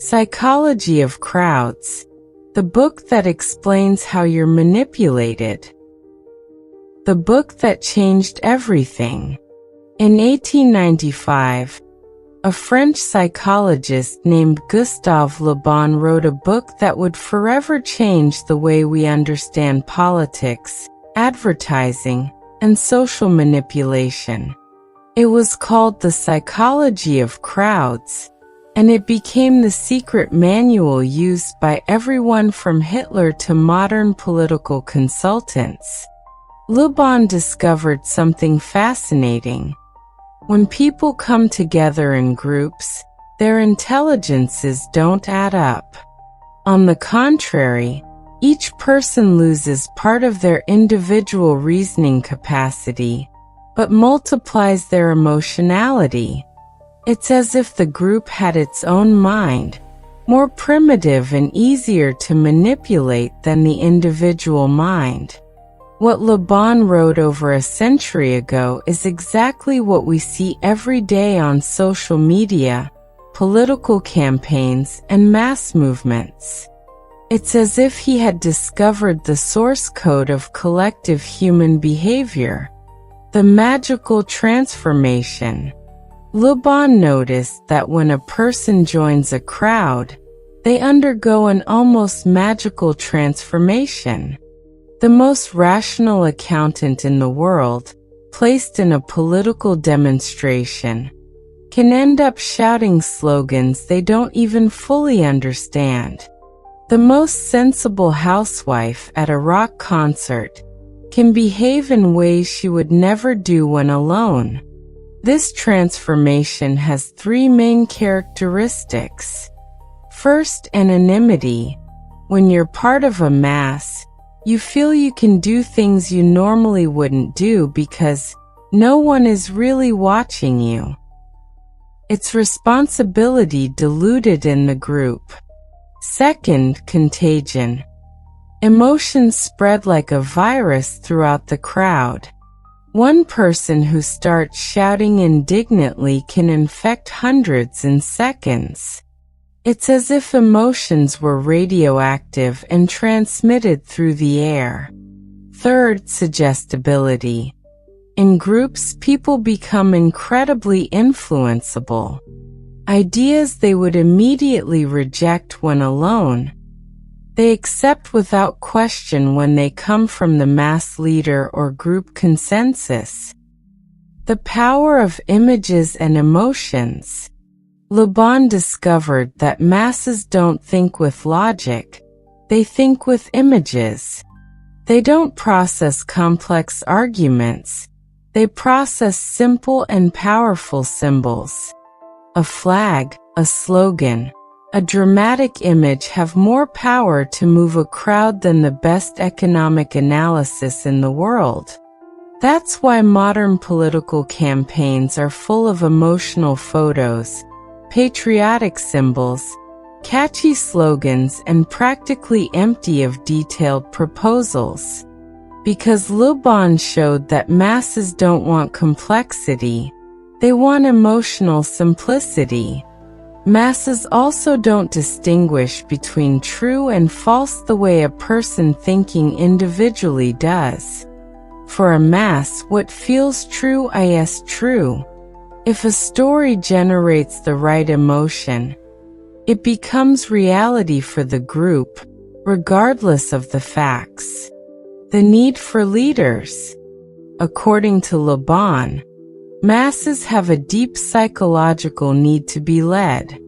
Psychology of Crowds, the book that explains how you're manipulated. The book that changed everything. In 1895, a French psychologist named Gustave Le Bon wrote a book that would forever change the way we understand politics, advertising, and social manipulation. It was called The Psychology of Crowds, and it became the secret manual used by everyone from Hitler to modern political consultants. Le Bon discovered something fascinating. When people come together in groups, their intelligences don't add up. On the contrary, each person loses part of their individual reasoning capacity, but multiplies their emotionality. It's as if the group had its own mind, more primitive and easier to manipulate than the individual mind. What Le Bon wrote over a century ago is exactly what we see every day on social media, political campaigns, and mass movements. It's as if he had discovered the source code of collective human behavior, the magical transformation. Le Bon noticed that when a person joins a crowd, they undergo an almost magical transformation. The most rational accountant in the world, placed in a political demonstration, can end up shouting slogans they don't even fully understand. The most sensible housewife at a rock concert can behave in ways she would never do when alone. This transformation has three main characteristics. First, anonymity. When you're part of a mass, you feel you can do things you normally wouldn't do because no one is really watching you. It's responsibility diluted in the group. Second, contagion. Emotions spread like a virus throughout the crowd. One person who starts shouting indignantly can infect hundreds in seconds. It's as if emotions were radioactive and transmitted through the air. Third, suggestibility. In groups, people become incredibly influenceable. Ideas they would immediately reject when alone, they accept without question when they come from the mass leader or group consensus. The power of images and emotions. Le Bon discovered that masses don't think with logic, they think with images. They don't process complex arguments, they process simple and powerful symbols. A flag, a slogan, a dramatic image have more power to move a crowd than the best economic analysis in the world. That's why modern political campaigns are full of emotional photos, patriotic symbols, catchy slogans, and practically empty of detailed proposals. Because Le Bon showed that masses don't want complexity, they want emotional simplicity. Masses also don't distinguish between true and false the way a person thinking individually does. For a mass, what feels true is true. If a story generates the right emotion, it becomes reality for the group, regardless of the facts. The need for leaders. According to Le Bon, masses have a deep psychological need to be led.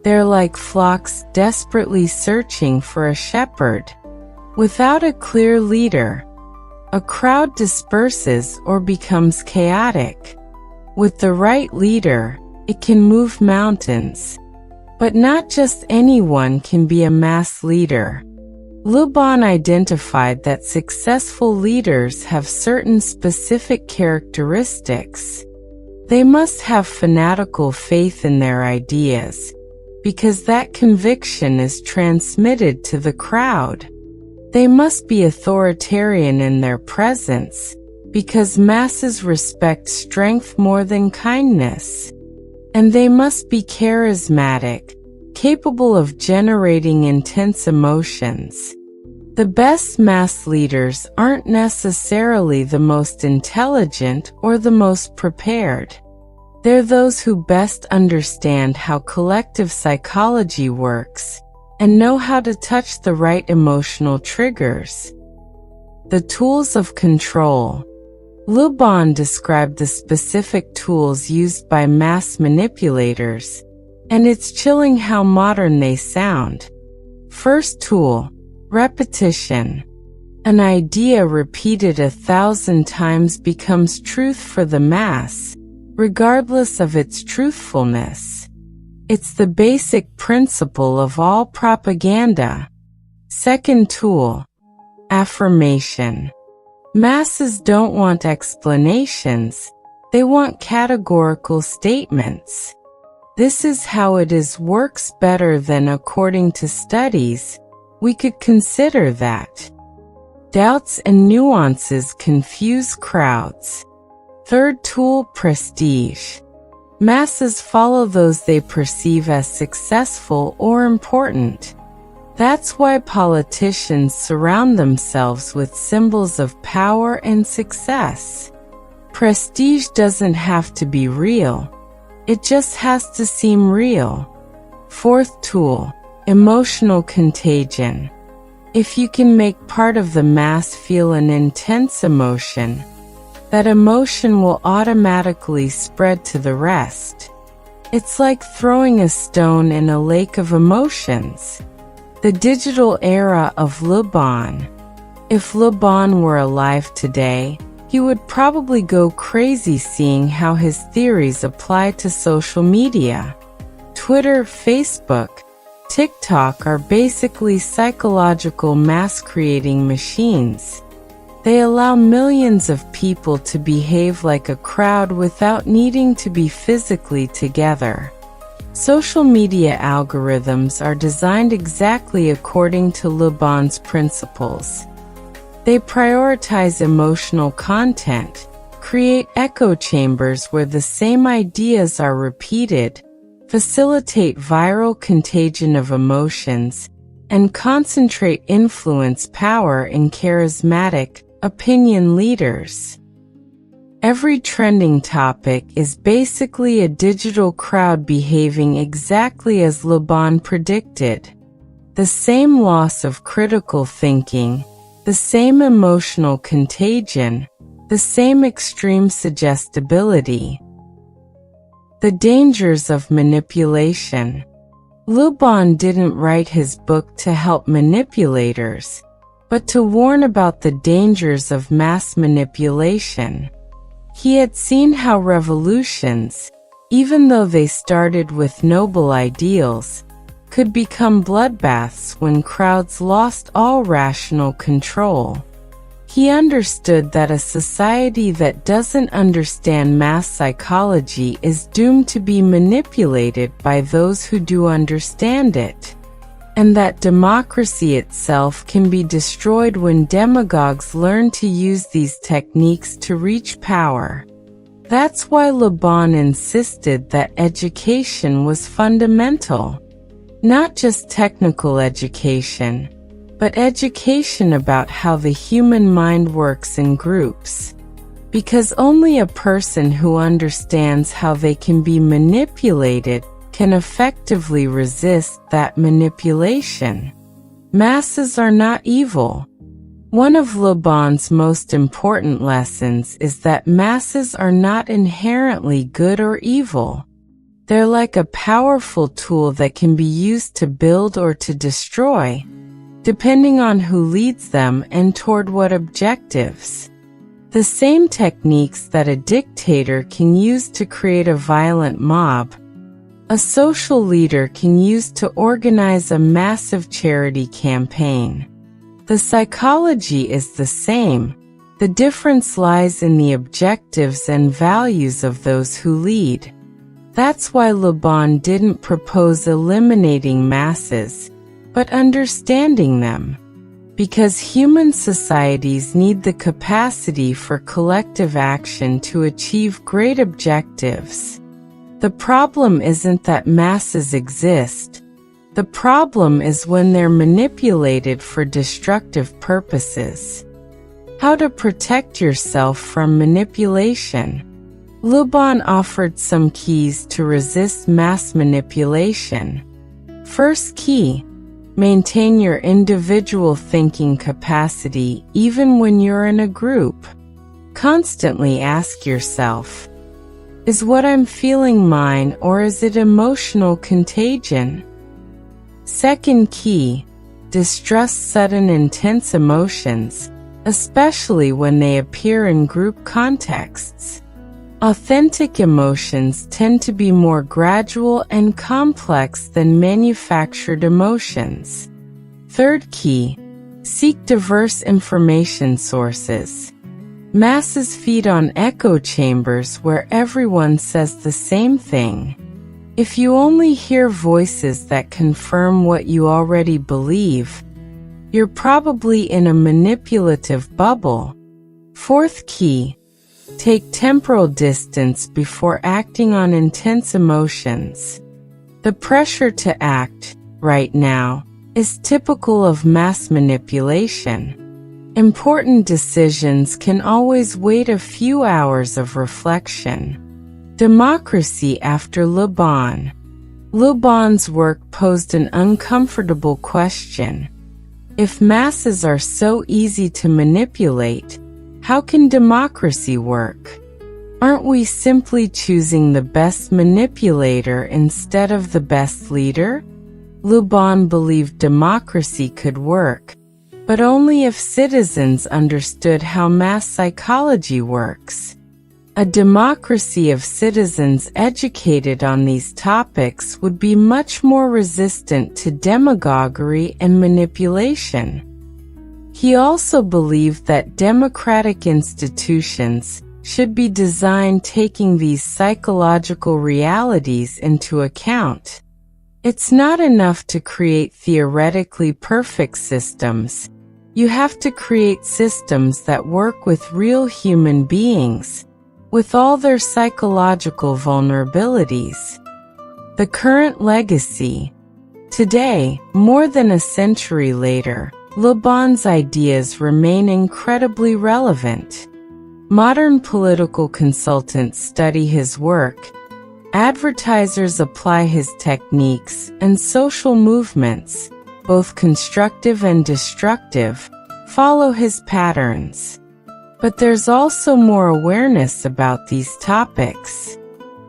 They're like flocks desperately searching for a shepherd. Without a clear leader, a crowd disperses or becomes chaotic. With the right leader, it can move mountains. But not just anyone can be a mass leader. Le Bon identified that successful leaders have certain specific characteristics. They must have fanatical faith in their ideas, because that conviction is transmitted to the crowd. They must be authoritarian in their presence, because masses respect strength more than kindness. And they must be charismatic, capable of generating intense emotions. The best mass leaders aren't necessarily the most intelligent or the most prepared. They're those who best understand how collective psychology works and know how to touch the right emotional triggers. The tools of control. Le Bon described the specific tools used by mass manipulators, and it's chilling how modern they sound. First tool, repetition. An idea repeated 1,000 times becomes truth for the mass, regardless of its truthfulness. It's the basic principle of all propaganda. Second tool, affirmation. Masses don't want explanations, they want categorical statements. This is how it is works better than according to studies. We could consider that. Doubts and nuances confuse crowds. Third tool, prestige. Masses follow those they perceive as successful or important. That's why politicians surround themselves with symbols of power and success. Prestige doesn't have to be real. It just has to seem real. Fourth tool, emotional contagion. If you can make part of the mass feel an intense emotion, that emotion will automatically spread to the rest. It's like throwing a stone in a lake of emotions. The digital era of Le Bon. If Le Bon were alive today, he would probably go crazy seeing how his theories apply to social media. Twitter, Facebook, TikTok are basically psychological mass-creating machines. They allow millions of people to behave like a crowd without needing to be physically together. Social media algorithms are designed exactly according to Le Bon's principles. They prioritize emotional content, create echo chambers where the same ideas are repeated, facilitate viral contagion of emotions, and concentrate influence power in charismatic, opinion leaders. Every trending topic is basically a digital crowd behaving exactly as Le Bon predicted. The same loss of critical thinking, the same emotional contagion, the same extreme suggestibility. The dangers of manipulation. Le Bon didn't write his book to help manipulators, but to warn about the dangers of mass manipulation. He had seen how revolutions, even though they started with noble ideals, could become bloodbaths when crowds lost all rational control. He understood that a society that doesn't understand mass psychology is doomed to be manipulated by those who do understand it, and that democracy itself can be destroyed when demagogues learn to use these techniques to reach power. That's why Le Bon insisted that education was fundamental. Not just technical education, but education about how the human mind works in groups. Because only a person who understands how they can be manipulated can effectively resist that manipulation. Masses are not evil. One of Le Bon's most important lessons is that masses are not inherently good or evil. They're like a powerful tool that can be used to build or to destroy, depending on who leads them and toward what objectives. The same techniques that a dictator can use to create a violent mob, a social leader can use to organize a massive charity campaign. The psychology is the same. The difference lies in the objectives and values of those who lead. That's why Le Bon didn't propose eliminating masses, but understanding them. Because human societies need the capacity for collective action to achieve great objectives. The problem isn't that masses exist, The problem is when they're manipulated for destructive purposes. How to protect yourself from manipulation. Le Bon offered some keys to resist mass manipulation. First key: maintain your individual thinking capacity even when you're in a group. Constantly ask yourself, is what I'm feeling mine, or is it emotional contagion? Second key: distrust sudden intense emotions, especially when they appear in group contexts. Authentic emotions tend to be more gradual and complex than manufactured emotions. Third key: seek diverse information sources. Masses feed on echo chambers where everyone says the same thing. If you only hear voices that confirm what you already believe, you're probably in a manipulative bubble. Fourth key: take temporal distance before acting on intense emotions. The pressure to act, right now, is typical of mass manipulation. Important decisions can always wait a few hours of reflection. Democracy after Le Bon. Le Bon's work posed an uncomfortable question. If masses are so easy to manipulate, how can democracy work? Aren't we simply choosing the best manipulator instead of the best leader? Le Bon believed democracy could work, but only if citizens understood how mass psychology works. A democracy of citizens educated on these topics would be much more resistant to demagoguery and manipulation. He also believed that democratic institutions should be designed taking these psychological realities into account. It's not enough to create theoretically perfect systems. You have to create systems that work with real human beings, with all their psychological vulnerabilities. The current legacy. Today, more than a century later, Le Bon's ideas remain incredibly relevant. Modern political consultants study his work, advertisers apply his techniques, and social movements, both constructive and destructive, follow his patterns. But there's also more awareness about these topics.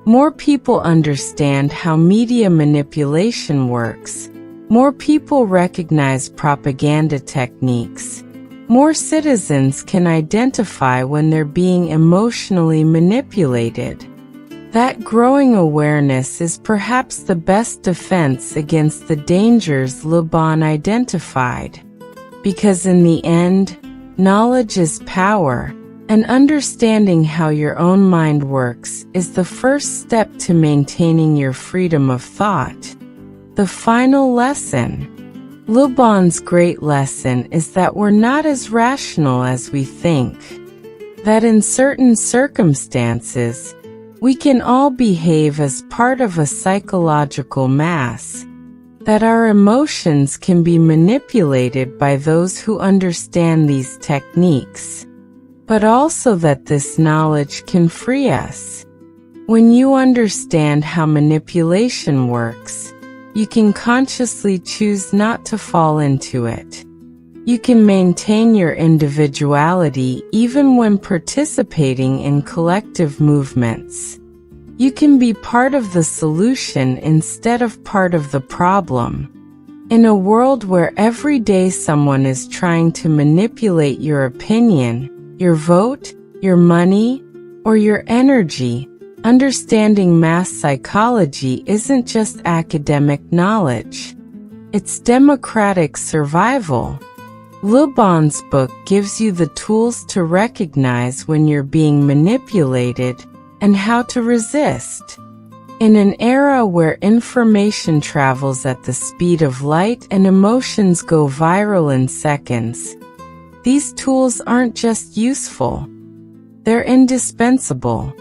More people understand how media manipulation works. More people recognize propaganda techniques. More citizens can identify when they're being emotionally manipulated. That growing awareness is perhaps the best defense against the dangers Le Bon identified. Because in the end, knowledge is power, and understanding how your own mind works is the first step to maintaining your freedom of thought. The final lesson. Le Bon's great lesson is that we're not as rational as we think. That in certain circumstances, we can all behave as part of a psychological mass. That our emotions can be manipulated by those who understand these techniques. But also that this knowledge can free us. When you understand how manipulation works, you can consciously choose not to fall into it. You can maintain your individuality even when participating in collective movements. You can be part of the solution instead of part of the problem. In a world where every day someone is trying to manipulate your opinion, your vote, your money, or your energy, understanding mass psychology isn't just academic knowledge. It's democratic survival. Le Bon's book gives you the tools to recognize when you're being manipulated and how to resist. In an era where information travels at the speed of light and emotions go viral in seconds, these tools aren't just useful, they're indispensable.